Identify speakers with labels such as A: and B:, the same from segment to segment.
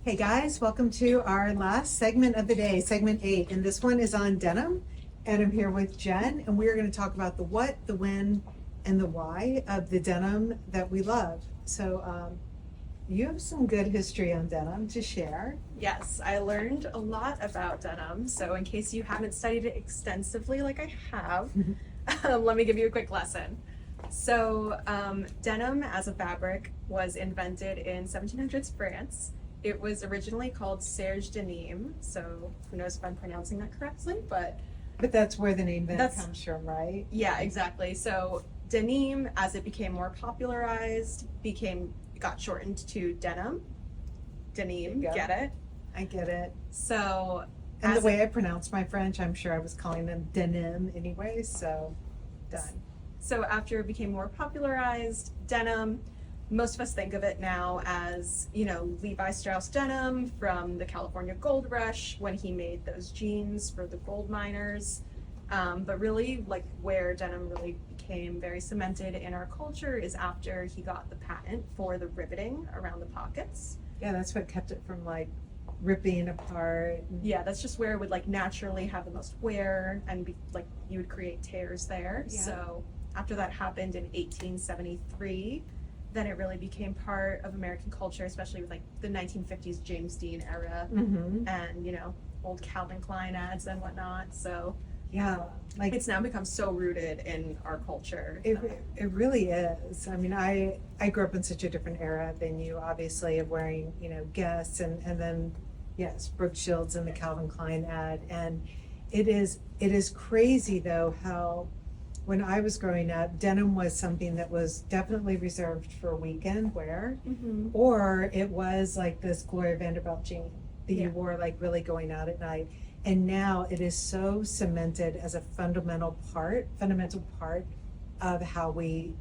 A: Hey guys, welcome to our last segment of the day, segment 8, and this one is on denim. And I'm here with Jen, and we're going to talk about the what, the when, and the why of the denim that we love. So, you have some good history on denim to share.
B: Yes, I learned a lot about denim. So, in case you haven't studied it extensively like I have, let me give you a quick lesson. So, denim as a fabric was invented in 1700s France. It was originally called serge denim. So, who knows if I'm pronouncing that correctly, but
A: that's where the name then
B: That's-
A: comes from, right?
B: yeah, exactly. So, denim, as it became more popularized, got shortened to denim. Denim,
A: There you go.
B: get it?
A: I get it.
B: So,
A: And the
B: as
A: way I pronounce my French, I'm sure I was calling them denim anyway, so done.
B: So after it became more popularized, denim, most of us think of it now as, Levi Strauss denim from the California Gold Rush when he made those jeans for the gold miners. But really, like where denim really became very cemented in our culture is after he got the patent for the riveting around the pockets.
A: Yeah, that's what kept it from like ripping apart.
B: Yeah, that's just where it would like naturally have the most wear and be like you would create tears there.
A: Yeah.
B: So after that happened in 1873, then it really became part of American culture, especially with like the 1950s James Dean era
A: Mm-hmm.
B: and old Calvin Klein ads and whatnot. So
A: Yeah, like
B: it's now become so rooted in our culture.
A: it really is. I mean, I grew up in such a different era than you, obviously, of wearing, Guess and then, yes, Brooke Shields and the Calvin Klein ad. And it is crazy, though, how when I was growing up, denim was something that was definitely reserved for weekend wear,
B: Mm-hmm.
A: or it was like this Gloria Vanderbilt jean that
B: Yeah.
A: you wore like really going out at night. And now it is so cemented as a fundamental part of how we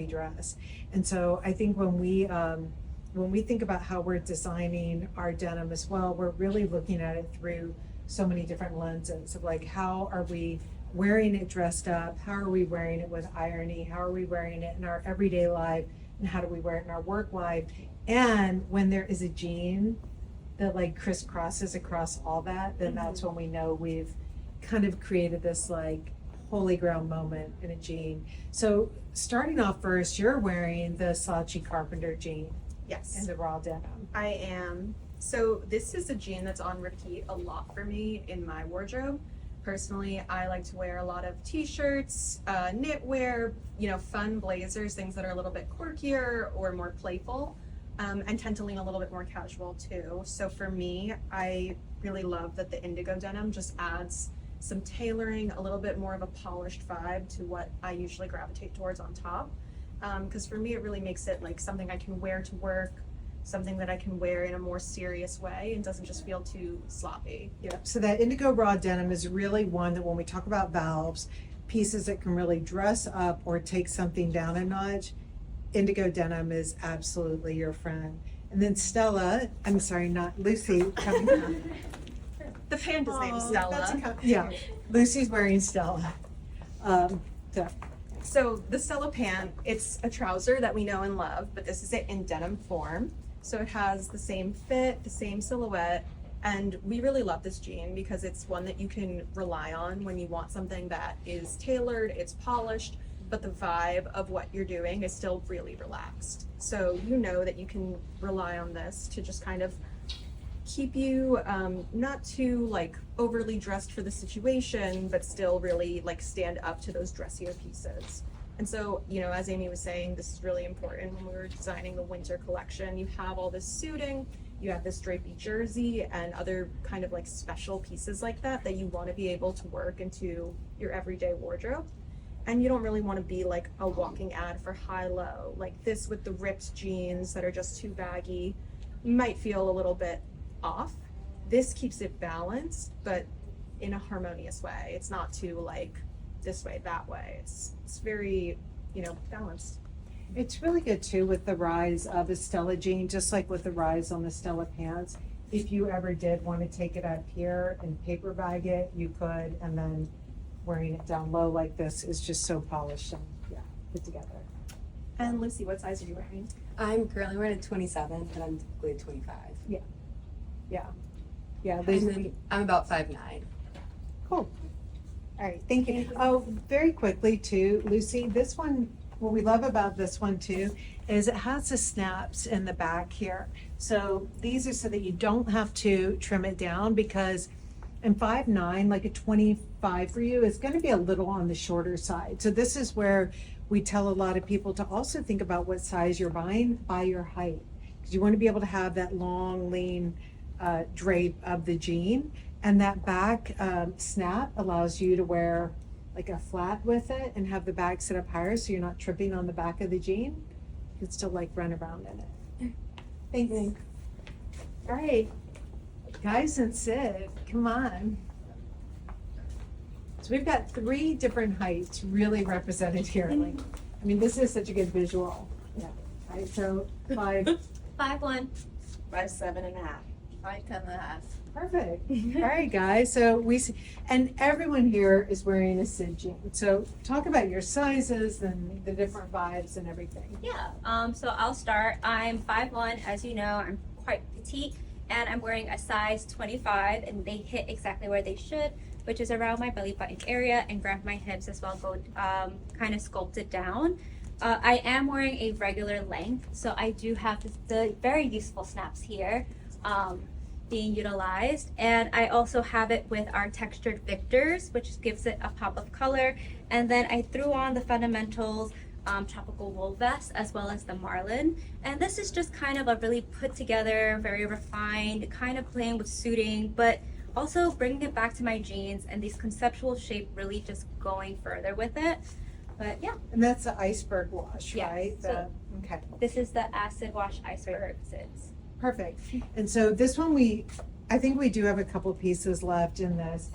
A: dress. And so I think when we think about how we're designing our denim as well, we're really looking at it through so many different lenses of like, how are we wearing it dressed up? How are we wearing it with irony? How are we wearing it in our everyday life? And how do we wear it in our work life? And when there is a jean that like crisscrosses across all that, then that's when we know we've kind of created this like holy grail moment in a jean. So starting off first, you're wearing the Saatchi Carpenter jean
B: Yes.
A: and the raw denim.
B: I am. So this is a jean that's on repeat a lot for me in my wardrobe. Personally, I like to wear a lot of t-shirts, knitwear, fun blazers, things that are a little bit quirkier or more playful, and tend to lean a little bit more casual too. So for me, I really love that the indigo denim just adds some tailoring, a little bit more of a polished vibe to what I usually gravitate towards on top. Because for me, it really makes it like something I can wear to work, something that I can wear in a more serious way and doesn't just feel too sloppy.
A: Yeah. So that indigo raw denim is really one that when we talk about valves, pieces that can really dress up or take something down a notch, indigo denim is absolutely your friend. And then Stella, I'm sorry, not Lucy, coming down.
B: The panda's name is
A: Oh,
B: Stella.
A: yeah, Lucy's wearing Stella. So,
B: So the Stella pant, it's a trouser that we know and love, but this is it in denim form. So it has the same fit, the same silhouette, and we really love this jean because it's one that you can rely on when you want something that is tailored, it's polished, but the vibe of what you're doing is still really relaxed. So you know that you can rely on this to just kind of keep you not too like overly dressed for the situation, but still really like stand up to those dressier pieces. And so, as Amy was saying, this is really important when we were designing the winter collection. You have all this suiting, you have this drapey jersey and other kind of like special pieces like that you want to be able to work into your everyday wardrobe. And you don't really want to be like a walking ad for high-low. Like this with the ripped jeans that are just too baggy might feel a little bit off. This keeps it balanced, but in a harmonious way. It's not too like this way, that way. It's very, balanced.
A: it's really good too with the rise of a Stella jean, just like with the rise on the Stella pants. If you ever did want to take it up here and paper bag it, you could, and then wearing it down low like this is just so polished and put together.
B: And Lucy, what size are you wearing?
C: I'm currently wearing a 27, and I'm typically a 25.
A: Yeah,
C: And
A: Lucy.
C: then I'm about 5'9".
A: Cool. All right, thank you. Oh, very quickly too, Lucy, this one, what we love about this one too, is it has the snaps in the back here. So these are so that you don't have to trim it down, because in 5'9", like a 25 for you is gonna be a little on the shorter side. So this is where we tell a lot of people to also think about what size you're buying by your height. Because you wanna be able to have that long, lean drape of the jean. And that back snap allows you to wear like a flat with it and have the back sit up higher so you're not tripping on the back of the jean. You can still like run around in it. Thanks. All right, guys and Sid, come on. So we've got 3 different heights really represented here. Like, I mean, this is such a good visual. Yeah. All right, so 5.
D: 5'1".
E: 5'7.5".
D: 5'10.5".
A: Perfect. All right, guys. So we see, and everyone here is wearing a Sid jean. So talk about your sizes and the different vibes and everything.
D: Yeah. So I'll start. I'm 5'1", as you know. I'm quite petite, and I'm wearing a size 25, and they hit exactly where they should, which is around my belly button area, and grab my hips as well. Go kind of sculpted down. I am wearing a regular length, so I do have the very useful snaps here. Being utilized, and I also have it with our textured Victors, which gives it a pop of color. And then I threw on the fundamentals tropical wool vest as well as the marlin, and this is just kind of a really put together, very refined, kind of playing with suiting, but also bringing it back to my jeans and these conceptual shape, really just going further with it. But yeah,
A: And that's the iceberg wash,
D: Yeah,
A: right?
D: so-
A: Okay.
D: this is the acid wash iceberg Sids.
A: Perfect. And so this one I think we do have a couple pieces left in this.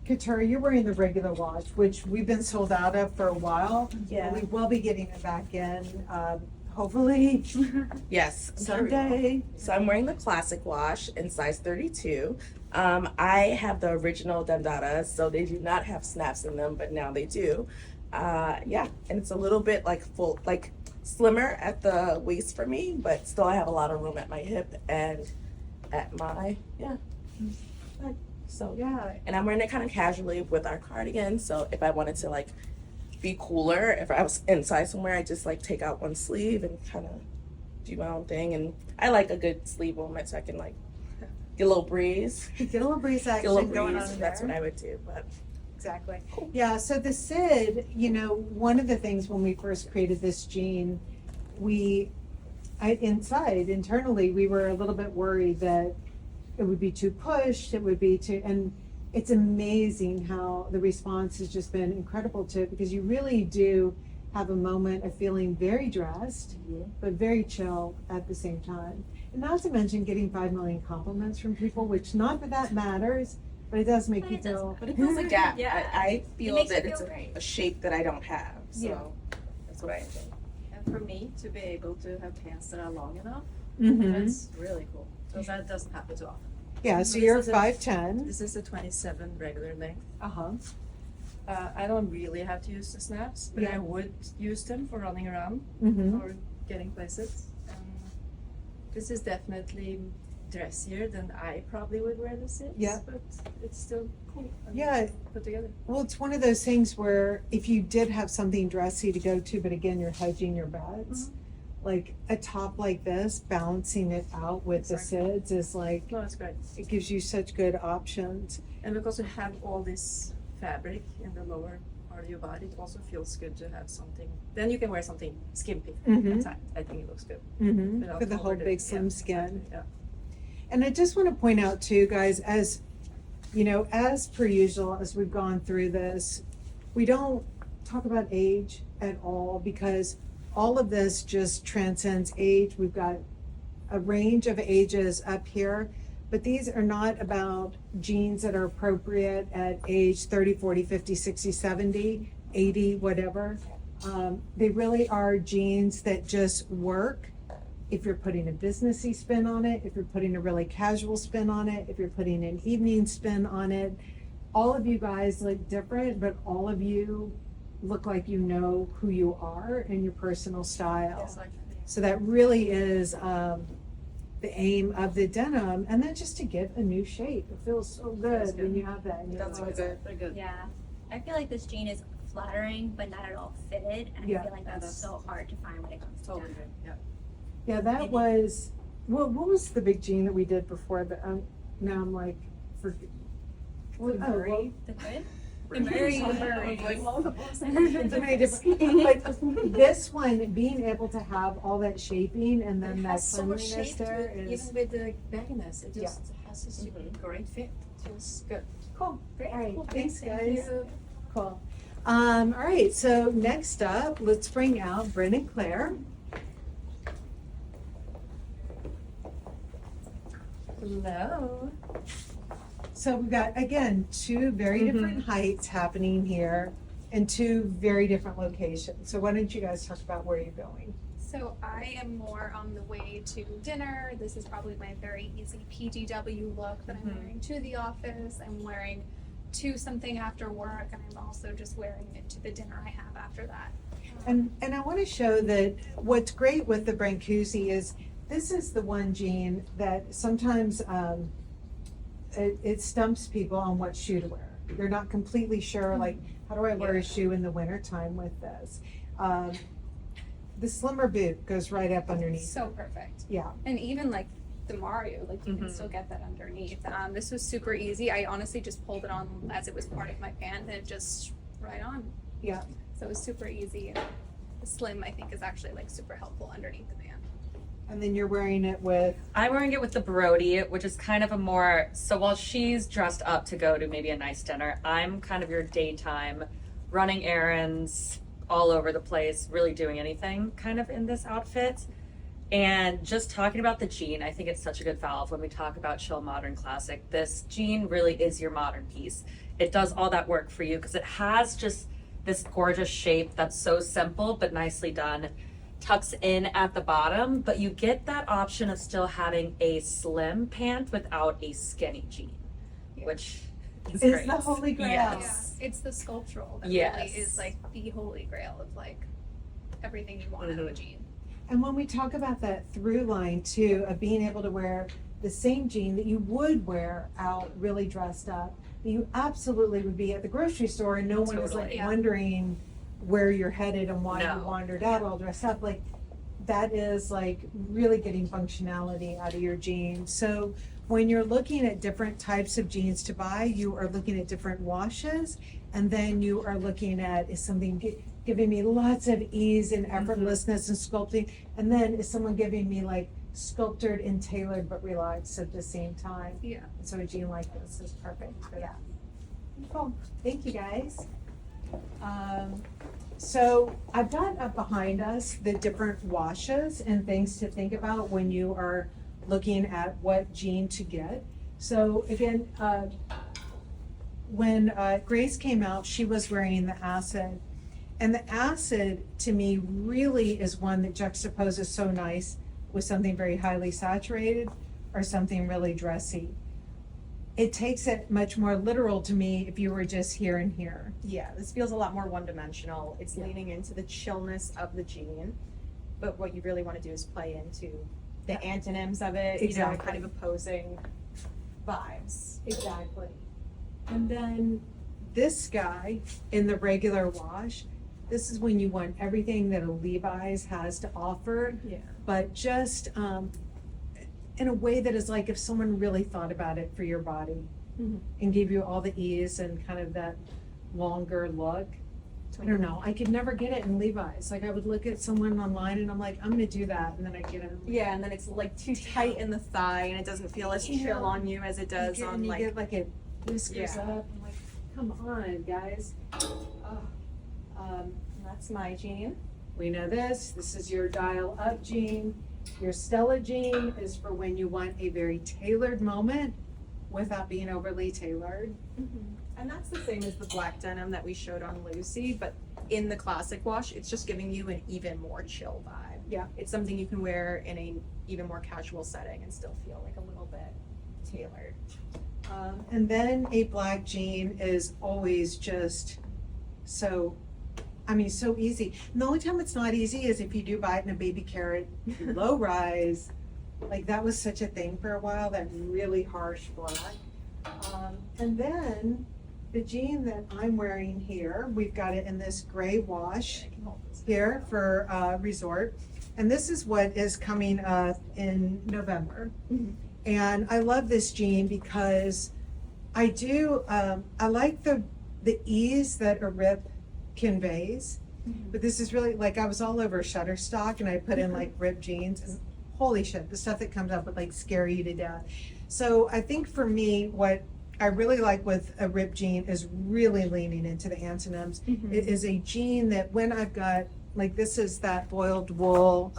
A: Couture, you're wearing the regular wash, which we've been sold out of for a while.
E: Yeah.
A: We will be getting it back in, hopefully
E: Yes.
A: someday.
E: So I'm wearing the classic wash in size 32. I have the original Dandadas, so they do not have snaps in them, but now they do. Yeah, and it's a little bit like slimmer at the waist for me, but still I have a lot of room at my hip and at my back. So
A: Yeah.
E: and I'm wearing it kind of casually with our cardigan. So if I wanted to like be cooler, if I was inside somewhere, I just like take out one sleeve and kind of do my own thing. And I like a good sleeve moment so I can like get a little breeze.
A: Get a little breeze
E: Get a
A: action
E: little
A: going
E: breeze.
A: on
E: That's
A: there.
E: what I would do. But
A: Exactly. Yeah, so the Sid, one of the things when we first created this jean, internally, we were a little bit worried that it would be too pushed, and it's amazing how the response has just been incredible to it, because you really do have a moment of feeling very dressed, but very chill at the same time. And not to mention getting 5 million compliments from people, which not that matters, but it does make
D: But
A: you
D: it does
A: feel.
E: But it fills a gap.
D: Yeah.
E: I feel
D: makes
E: that
D: you
E: it's
D: feel great.
E: a shape that I don't have. So
A: Yeah.
E: that's what I think.
F: And for me to be able to have pants that are long enough,
A: Mhm.
F: that's really cool. Because that doesn't happen too often.
A: Yeah, so
F: This
A: you're
F: is a-
A: 5'10".
F: This is a 27 regular length.
A: Uh-huh.
F: I don't really have to use the snaps, but
A: Yeah.
F: I would use them for running around
A: Mm-hmm.
F: or getting places. This is definitely dressier than I probably would wear this in.
A: Yeah.
F: But it's still cool. and
A: Yeah,
F: Put together.
A: well, it's one of those things where if you did have something dressy to go to, but again, you're hedging your bets, like a top like this, balancing it out with the
F: Exactly.
A: Sids is like,
F: No, it's great.
A: it gives you such good options.
F: And because you have all this fabric in the lower part of your body, it also feels good to have something. Then you can wear something skimpy
A: Mhm.
F: inside. I think it looks good.
A: Mm-hmm.
F: Without
A: For the whole
F: over
A: big slim
F: yeah,
A: skin.
F: exactly, yeah.
A: And I just want to point out too, guys, as as per usual, as we've gone through this, we don't talk about age at all, because all of this just transcends age. We've got a range of ages up here, but these are not about jeans that are appropriate at age 30, 40, 50, 60, 70, 80, whatever. They really are jeans that just work if you're putting a businessy spin on it, if you're putting a really casual spin on it, if you're putting an evening spin on it. All of you guys look different, but all of you look like you know who you are and your personal style.
F: Exactly.
A: So that really is aim of the denim, and then just to get a new shape. It feels so
F: That's
A: good when
F: good.
A: you have that. And you
E: That's
A: know,
E: so good.
F: Very good.
D: Yeah. I feel like this jean is flattering, but not at all fitted. And
A: Yeah.
D: I feel like that's
F: that's-
D: so hard to find when it comes to
F: Totally
D: denim.
F: good. Yeah.
A: Yeah, that was, what was the big jean that we did before? But now I'm like, for, well,
D: The
A: oh, well,
D: Murray, the good? The
F: Murray.
D: Murray.
A: it's a very different, but this one, being able to have all that shaping and then
F: It
A: that
F: has so much
A: cleanliness
F: shape to
A: there
F: it,
A: is
F: even with the bagginess. It
A: Yeah.
F: just has a super great fit. Feels good.
A: cool.
F: Great.
A: All right,
F: Cool.
A: thanks
F: Thank
A: guys.
F: you.
A: Cool. All right, so next up, let's bring out Bryn and Claire.
B: Hello.
A: So we've got, again, two very different heights happening here and two very different locations. So why don't you guys talk about where you're going?
C: So I am more on the way to dinner. This is probably my very easy PGW look that I'm wearing to the office. I'm wearing to something after work, and I'm also just wearing it to the dinner I have after that.
A: And I want to show that what's great with the Brancusi is this is the one jean that sometimes it stumps people on what shoe to wear. They're not completely sure, like, how do I wear a shoe in the wintertime with this? The slimmer boot goes right up underneath.
C: So perfect.
A: Yeah.
C: And even like the Mario, like you can still get that underneath. This was super easy. I honestly just pulled it on as it was part of my pant, and it just right on.
A: Yeah.
C: So it was super easy. And the slim, I think, is actually like super helpful underneath the pant.
A: And then you're wearing it with,
G: I'm wearing it with the Brody, which is kind of a more, so while she's dressed up to go to maybe a nice dinner, I'm kind of your daytime running errands all over the place, really doing anything kind of in this outfit. And just talking about the jean, I think it's such a good valve when we talk about chill modern classic. This jean really is your modern piece. It does all that work for you because it has just this gorgeous shape that's so simple but nicely done. Tucks in at the bottom, but you get that option of still having a slim pant without a skinny jean, which is
A: is
G: great.
A: the holy grail.
G: Yes.
C: Yeah, it's the sculptural that
G: Yes.
C: really is like the holy grail of like everything you want out of a jean.
A: And when we talk about that through line too, of being able to wear the same jean that you would wear out really dressed up, that you absolutely would be at the grocery store and no one is like
G: Totally.
C: Yeah.
A: wondering where you're headed and why you
G: No.
A: wandered out all dressed up. Like that is like really getting functionality out of your jeans. So when you're looking at different types of jeans to buy, you are looking at different washes, and then you are looking at, is something giving me lots of ease and effortlessness and sculpting, and then is someone giving me like sculptured and tailored but relaxed at the same time?
C: Yeah.
A: So a jean like this is perfect for that. Cool, thank you guys. So I've got up behind us the different washes and things to think about when you are looking at what jean to get. So again, when Grace came out, she was wearing the acid. And the acid, to me, really is one that juxtaposes so nice with something very highly saturated or something really dressy. It takes it much more literal to me if you were just here and here.
B: Yeah, this feels a lot more one-dimensional. It's leaning into the chillness of the jean, but what you really want to do is play into the antonyms of it,
A: Exactly.
B: kind of opposing vibes.
A: Exactly. And then this guy in the regular wash, this is when you want everything that a Levi's has to offer,
B: Yeah.
A: but just in a way that is like if someone really thought about it for your body
B: Mhm.
A: and gave you all the ease and kind of that longer look. I don't know. I could never get it in Levi's. Like I would look at someone online and I'm like, I'm gonna do that, and then I get it. I'm like,
B: Yeah, and then it's like too tight in the thigh, and it doesn't feel as
A: Yeah.
B: chill on you as it
A: you
B: does
A: get,
B: on
A: and you
B: like.
A: get like it whiskers
B: Yeah.
A: up. I'm like, come on, guys. Oh.
B: That's my jean.
A: We know this. This is your dial up jean. Your Stella jean is for when you want a very tailored moment without being overly tailored.
B: And that's the same as the black denim that we showed on Lucy, but in the classic wash, it's just giving you an even more chill vibe.
A: Yeah.
B: It's something you can wear in a even more casual setting and still feel like a little bit tailored.
A: And then a black jean is always just so, I mean, so easy. And the only time it's not easy is if you do buy it in a baby carrot, low rise, Like that was such a thing for a while, that really harsh black. And then the jean that I'm wearing here, we've got it in this gray wash here for resort. And this is what is coming in November.
B: Mhm.
A: And I love this jean because I do, I like the ease that a rip conveys. But this is really, like, I was all over Shutterstock and I put in like ripped jeans, and holy shit, the stuff that comes up would like scare you to death. So I think for me, what I really like with a ripped jean is really leaning into the antonyms.
B: Mhm.
A: It is a jean that when I've got, like, this is that boiled wool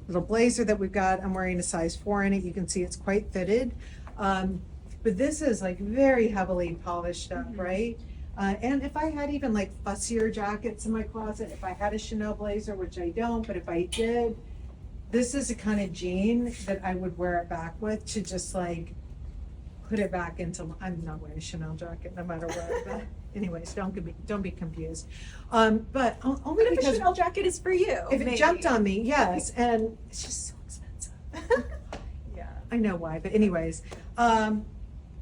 A: little blazer that we've got. I'm wearing a size 4 in it. You can see it's quite fitted. But this is like very heavily polished up, right? And if I had even like fussier jackets in my closet, if I had a Chanel blazer, which I don't, but if I did, this is a kind of jean that I would wear it back with to just like put it back into, I'm not wearing a Chanel jacket no matter what, but anyways, don't be confused. But only
B: What if a
A: because
B: Chanel jacket is for you?
A: if it
B: maybe?
A: jumped on me, yes, and it's just so expensive.
B: Yeah.
A: I know why, but anyways,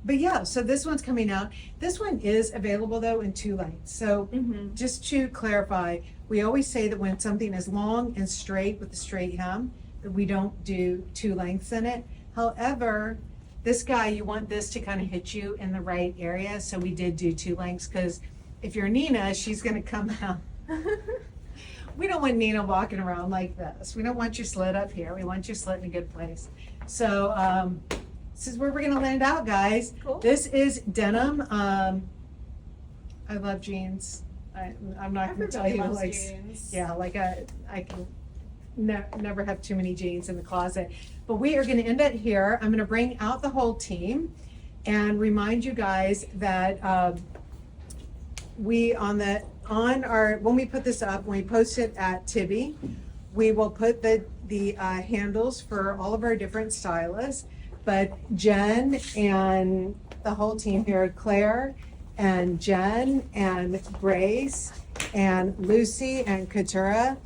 A: but yeah, so this one's coming out. This one is available though in 2 lengths. So
B: Mm-hmm.
A: just to clarify, we always say that when something is long and straight with a straight hem, that we don't do 2 lengths in it. However, this guy, you want this to kind of hit you in the right area. So we did do 2 lengths because if you're Nina, she's going to come out. We don't want Nina walking around like this. We don't want your slit up here. We want your slit in a good place. So this is where we're going to land out, guys.
B: Cool.
A: This is denim. I love jeans. I'm not going to tell
B: Everybody
A: you,
B: loves
A: like,
B: jeans.
A: yeah, like I can never have too many jeans in the closet. But we are going to end it here. I'm going to bring out the whole team and remind you guys that we when we put this up, when we post it at Tibby, we will put the handles for all of our different stylists. But Jen and the whole team here, Claire and Jen and Grace and Lucy and Katura,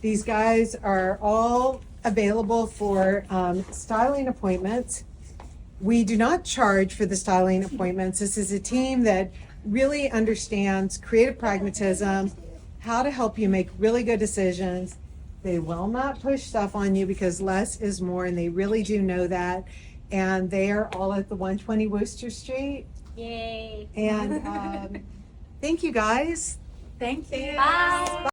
A: these guys are all available for styling appointments. We do not charge for the styling appointments. This is a team that really understands creative pragmatism, how to help you make really good decisions. They will not push stuff on you because less is more, and they really do know that. And they are all at the 120 Worcester Street.
D: Yay.
A: And thank you guys.
B: Thank you.
D: Bye.